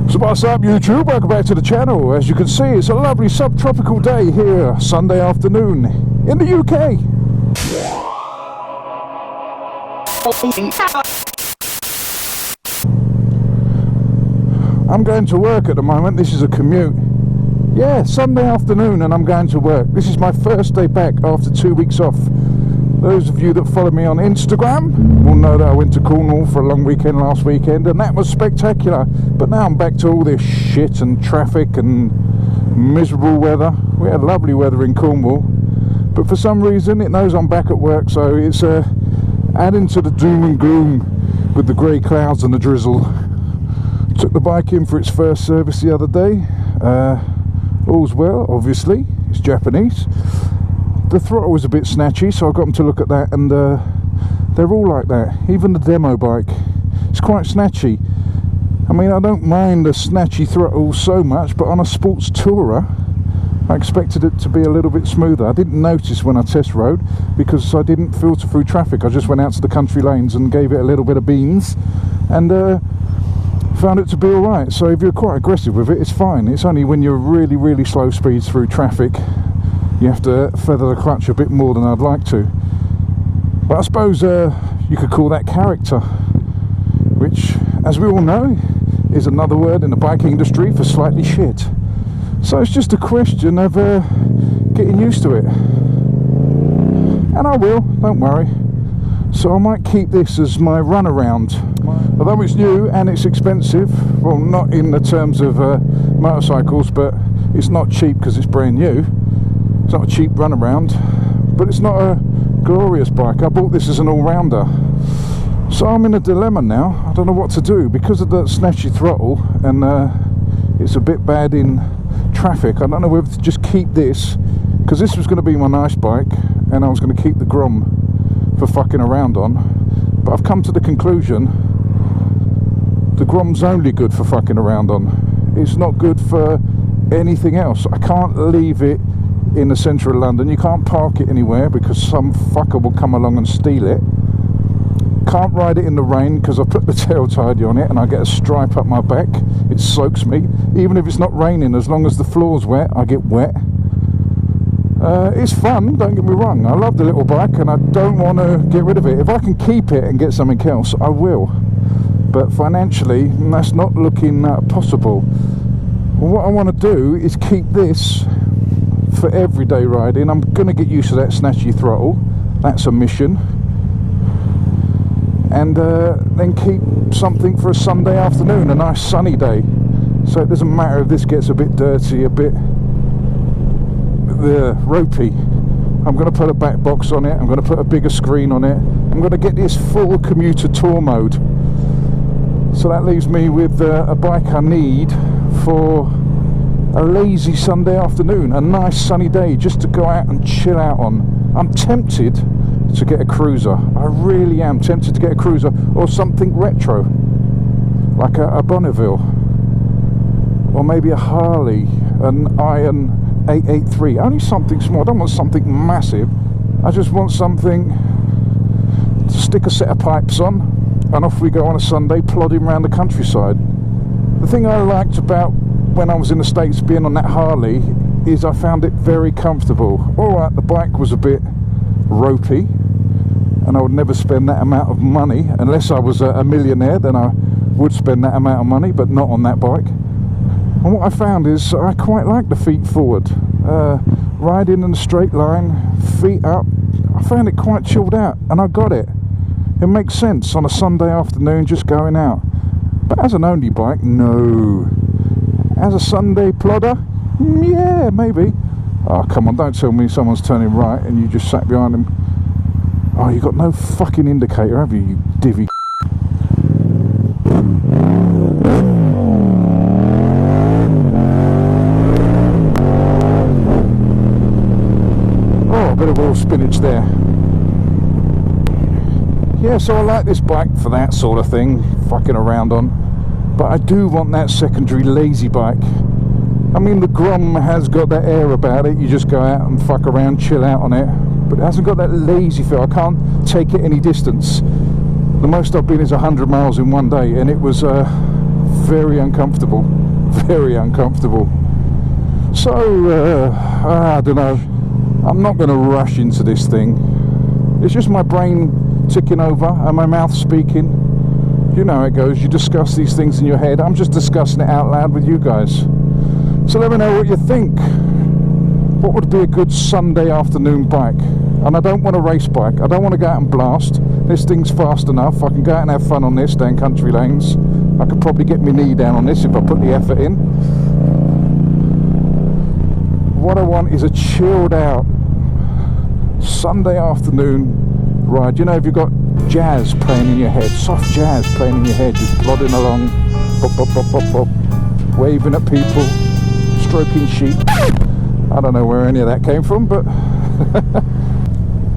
So what's up, YouTube? Welcome back to the channel. As you can see, it's a lovely subtropical day here, Sunday afternoon in the UK. I'm going to work at the moment. This is a commute. Yeah, Sunday afternoon and I'm going to work. This is my first day back after 2 weeks off. Those of you that follow me on Instagram will know that I went to Cornwall for a long weekend last weekend, and that was spectacular. But now I'm back to all this shit and traffic and miserable weather. We had lovely weather in Cornwall, but for some reason it knows I'm back at work, so it's adding to the doom and gloom with the grey clouds and the drizzle. Took the bike in for its first service the other day. All's well, obviously. It's Japanese. The throttle was a bit snatchy, so I got them to look at that, and they're all like that. Even the demo bike, it's quite snatchy. I mean, I don't mind a snatchy throttle so much, but on a sports tourer, I expected it to be a little bit smoother. I didn't notice when I test rode because I didn't filter through traffic. I just went out to the country lanes and gave it a little bit of beans, and found it to be alright. So if you're quite aggressive with it, it's fine. It's only when you're really slow speeds through traffic you have to feather the clutch a bit more than I'd like to. But I suppose you could call that character, which, as we all know, is another word in the bike industry for slightly shit. So it's just a question of getting used to it. And I will, don't worry. So I might keep this as my runaround. Although it's new and it's expensive, well, not in the terms of motorcycles, but it's not cheap because it's brand new. It's not a cheap runaround, but it's not a glorious bike. I bought this as an all-rounder. So I'm in a dilemma now. I don't know what to do because of the snatchy throttle, and it's a bit bad in traffic. I don't know whether to just keep this, because this was going to be my nice bike, and I was going to keep the Grom for fucking around on. But I've come to the conclusion the Grom's only good for fucking around on. It's not good for anything else. I can't leave it in the centre of London. You can't park it anywhere because some fucker will come along and steal it. Can't ride it in the rain because I put the tail tidy on it and I get a stripe up my back. It soaks me. Even if it's not raining, as long as the floor's wet, I get wet. It's fun, don't get me wrong. I love the little bike and I don't want to get rid of it. If I can keep it and get something else, I will. But financially, that's not looking possible. What I want to do is keep this for everyday riding. I'm going to get used to that snatchy throttle. That's a mission. And then keep something for a Sunday afternoon, a nice sunny day. So it doesn't matter if this gets a bit dirty, a bit ropey. I'm going to put a back box on it. I'm going to put a bigger screen on it. I'm going to get this full commuter tour mode. So that leaves me with a bike I need for a lazy Sunday afternoon, a nice sunny day just to go out and chill out on. I'm tempted to get a cruiser. I really am tempted to get a cruiser or something retro, like a Bonneville, or maybe a Harley, an Iron 883. Only something small. I don't want something massive. I just want something to stick a set of pipes on and off we go on a Sunday, plodding around the countryside. The thing I liked about when I was in the States being on that Harley is I found it very comfortable. Alright, the bike was a bit ropey and I would never spend that amount of money unless I was a millionaire. Then I would spend that amount of money, but not on that bike. And what I found is I quite like the feet forward, riding in a straight line, feet up. I found it quite chilled out and I got it. It makes sense on a Sunday afternoon just going out. But as an only bike, no. As a Sunday plodder, yeah, maybe. Oh, come on, don't tell me someone's turning right and you just sat behind him. Oh, you got no fucking indicator, have you, you divvy? Oh, a bit of oil spinach there. Yeah, so I like this bike for that sort of thing, fucking around on. But I do want that secondary lazy bike. I mean, the Grom has got that air about it. You just go out and fuck around, chill out on it. But it hasn't got that lazy feel. I can't take it any distance. The most I've been is 100 miles in one day, and it was very uncomfortable, very uncomfortable. So I don't know, I'm not going to rush into this thing. It's just my brain ticking over and my mouth speaking. You know how it goes, you discuss these things in your head. I'm just discussing it out loud with you guys. So let me know what you think. What would be a good Sunday afternoon bike? And I don't want a race bike, I don't want to go out and blast. This thing's fast enough, I can go out and have fun on this down country lanes. I could probably get my knee down on this if I put the effort in. What I want is a chilled out Sunday afternoon ride. You know, if you've got jazz playing in your head, soft jazz playing in your head, just plodding along, bop, bop, bop, bop, bop, waving at people, stroking sheep. I don't know where any of that came from, but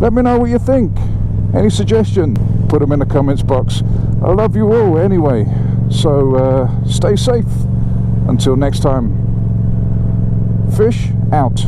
let me know what you think. Any suggestion, put them in the comments box. I love you all anyway, so stay safe until next time. Fish out.